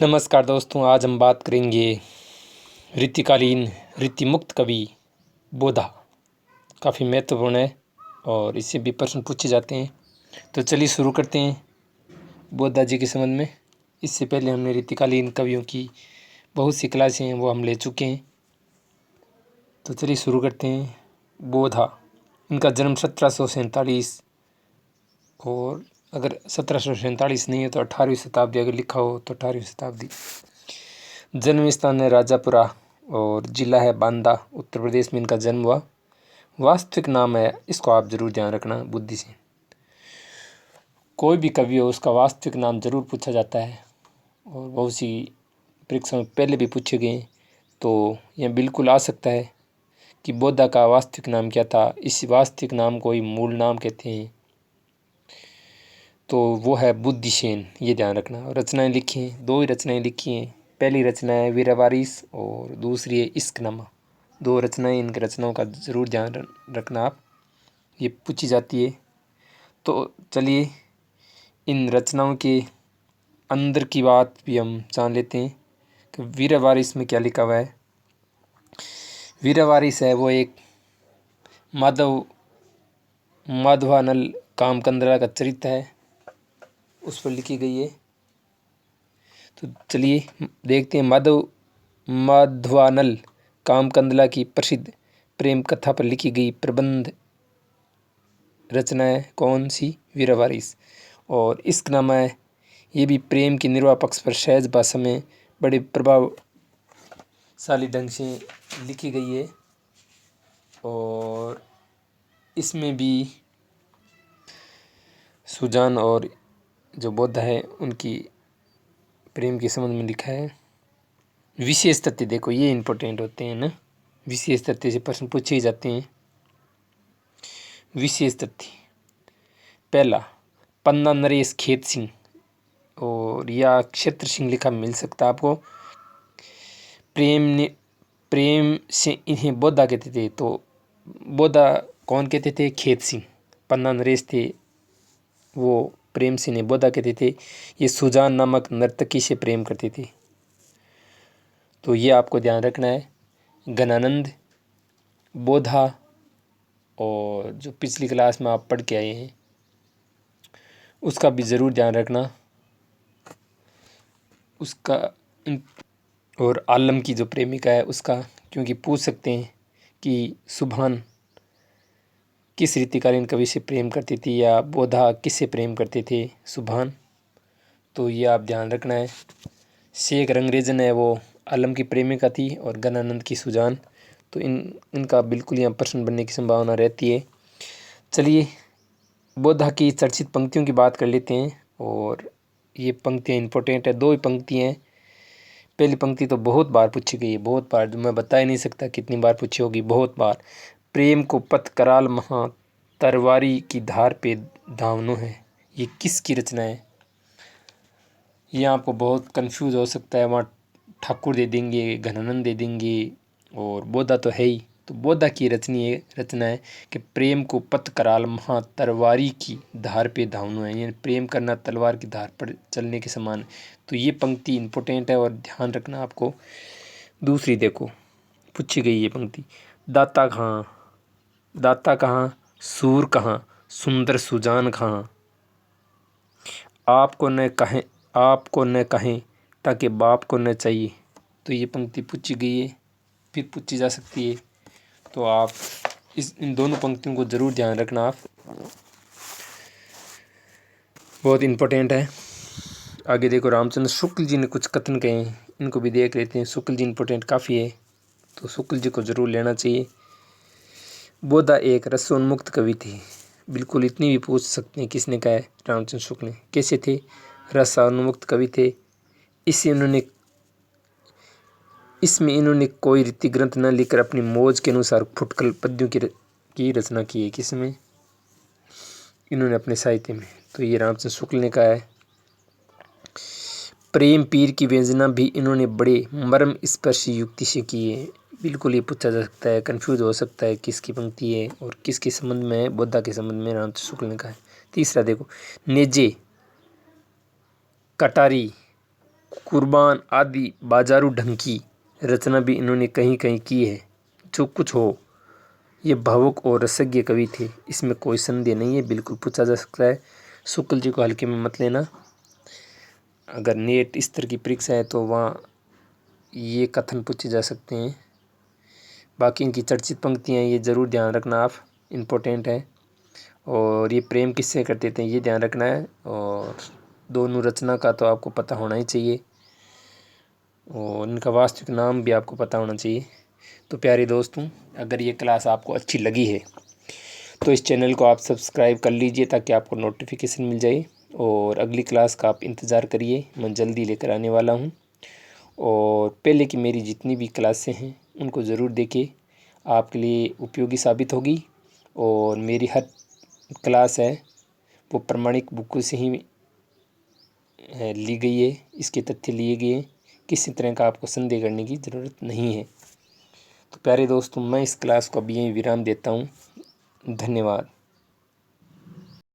नमस्कार दोस्तों, आज हम बात करेंगे रीतिकालीन रीतिमुक्त कवि बोधा। काफ़ी महत्वपूर्ण है और इससे भी प्रश्न पूछे जाते हैं। तो चलिए शुरू करते हैं बोधा जी के संबंध में। इससे पहले हमने रीतिकालीन कवियों की बहुत सी क्लासें हैं वो हम ले चुके हैं। तो चलिए शुरू करते हैं। बोधा, इनका जन्म 1747 और अगर 1747 नहीं है तो 18वीं शताब्दी, अगर लिखा हो तो 18वीं शताब्दी। जन्म स्थान है राजापुरा और ज़िला है बांदा, उत्तर प्रदेश में इनका जन्म हुआ। वास्तविक नाम है, इसको आप जरूर ध्यान रखना बुद्धि से, कोई भी कवि हो उसका वास्तविक नाम जरूर पूछा जाता है और बहुत सी परीक्षाओं में पहले भी पूछे गए। तो यह बिल्कुल आ सकता है कि बोधा का वास्तविक नाम क्या था। इस वास्तविक नाम को ही मूल नाम कहते हैं, तो वो है बुद्धिसेन, ये ध्यान रखना। और रचनाएं लिखी हैं, दो ही रचनाएं लिखी हैं। पहली रचना है वीरवारिस और दूसरी है इश्कनामा। दो रचनाएं, इनके रचनाओं का ज़रूर ध्यान रखना आप, ये पूछी जाती है। तो चलिए इन रचनाओं के अंदर की बात भी हम जान लेते हैं कि वीरवारिस में क्या लिखा हुआ है। वीरवारिस है वो एक माधवानल कामकंदरा का चरित्र है, उस पर लिखी गई है। तो चलिए देखते हैं। माधवानल कामकंदला की प्रसिद्ध प्रेम कथा पर लिखी गई प्रबंध रचना है कौन सी? वीरवारिस। और इश्कनामा है, ये भी प्रेम के निर्वाह पक्ष पर सहज भाषा में बड़े प्रभावशाली ढंग से लिखी गई है। और इसमें भी सुजान और जो बोधा है उनकी प्रेम के संबंध में लिखा है। विशेष तथ्य देखो, ये इम्पोर्टेंट होते हैं ना, विशेष तथ्य से प्रश्न पूछे ही जाते हैं। विशेष तथ्य पहला, पन्ना नरेश खेत सिंह और या क्षेत्र सिंह लिखा मिल सकता आपको। प्रेम से इन्हें बोधा कहते थे। तो बोधा कौन कहते थे? खेत सिंह। पन्ना नरेश थे, वो प्रेम से इन्हें बोधा कहते थे। ये सुजान नामक नर्तकी से प्रेम करते थे, तो ये आपको ध्यान रखना है। गणानंद, बोधा और जो पिछली क्लास में आप पढ़ के आए हैं उसका भी ज़रूर ध्यान रखना उसका। और आलम की जो प्रेमिका है उसका, क्योंकि पूछ सकते हैं कि सुभान किस रीतिकालीन कवि से प्रेम करती थी या बोधा किससे प्रेम करते थे? सुभान। तो ये आप ध्यान रखना है। शेख रंगरेजन है वो आलम की प्रेमिका थी और गणानंद की सुजान। तो इनका बिल्कुल यहाँ प्रश्न बनने की संभावना रहती है। चलिए बोधा की चर्चित पंक्तियों की बात कर लेते हैं। और ये पंक्तियाँ इंपॉर्टेंट है, दो ही पंक्ति हैं। पहली पंक्ति तो बहुत बार पूछी गई है, बहुत बार, जो मैं बता ही नहीं सकता कितनी बार पूछी होगी, बहुत बार। प्रेम को पथ कराल महा तरवारी की धार पे धावनो है, ये किसकी रचना है? ये आपको बहुत कंफ्यूज हो सकता है। वहाँ ठाकुर दे देंगे, घनानंद दे देंगे और बोधा तो है ही। तो बोधा की रचना है कि प्रेम को पथ कराल महा तलवारी की धार पे धावनो है, यानी प्रेम करना तलवार की धार पर चलने के समान। तो ये पंक्ति इम्पोर्टेंट है और ध्यान रखना आपको। दूसरी देखो, पूछी गई ये पंक्ति, दाता कहाँ सूर कहाँ सुंदर सुजान कहाँ, आपको न कहें ताकि बाप को न चाहिए। तो ये पंक्ति पूछी गई है, फिर पूछी जा सकती है। तो आप इन दोनों पंक्तियों को ज़रूर ध्यान रखना, आप बहुत इम्पोर्टेंट है। आगे देखो, रामचंद्र शुक्ल जी ने कुछ कथन कहे हैं, इनको भी देख लेते हैं। शुक्ल जी इम्पोर्टेंट काफ़ी है, तो शुक्ल जी को ज़रूर लेना चाहिए। बोधा एक रसोन्मुक्त कवि थे, बिल्कुल इतनी भी पूछ सकते हैं किसने कहा है? रामचंद्र शुक्ल ने। कैसे थे? रसोन्मुक्त कवि थे। इसमें इन्होंने कोई रीति ग्रंथ न लिखकर अपनी मौज के अनुसार फुटकल पद्यों की रचना की है। किसमें? इन्होंने अपने साहित्य में। तो ये रामचंद्र शुक्ल ने कहा है। प्रेम पीर की व्यंजना भी इन्होंने बड़े मर्म स्पर्शी युक्ति से की है। बिल्कुल ये पूछा जा सकता है, कंफ्यूज हो सकता है किसकी पंक्ति है और किसके संबंध में है। बोधा के संबंध में रामचंद्र शुक्ल ने कहा है। तीसरा देखो, नेजे कटारी कुर्बान आदि बाजारू ढंग की रचना भी इन्होंने कहीं कहीं की है। जो कुछ हो, ये भावुक और रसज्ञ कवि थे, इसमें कोई संदेह नहीं है, बिल्कुल पूछा जा सकता है। शुक्ल जी को हल्के में मत लेना। अगर नेट स्तर की परीक्षा है तो वहाँ ये कथन पूछे जा सकते हैं। बाकी इनकी चर्चित पंक्तियाँ ये ज़रूर ध्यान रखना आप, इम्पोर्टेंट है। और ये प्रेम किससे करते थे ये ध्यान रखना है। और दोनों रचना का तो आपको पता होना ही चाहिए, और इनका वास्तविक नाम भी आपको पता होना चाहिए। तो प्यारे दोस्तों, अगर ये क्लास आपको अच्छी लगी है तो इस चैनल को आप सब्सक्राइब कर लीजिए ताकि आपको नोटिफिकेशन मिल जाए। और अगली क्लास का आप इंतज़ार करिए, मैं जल्दी लेकर आने वाला हूँ। और पहले की मेरी जितनी भी क्लासें हैं उनको ज़रूर देखिए, आपके लिए उपयोगी साबित होगी। और मेरी हर क्लास है वो प्रमाणिक बुकों से ही ली गई है, इसके तथ्य लिए गए, किसी तरह का आपको संदेह करने की ज़रूरत नहीं है। तो प्यारे दोस्तों, मैं इस क्लास को अभी यहीं विराम देता हूँ। धन्यवाद।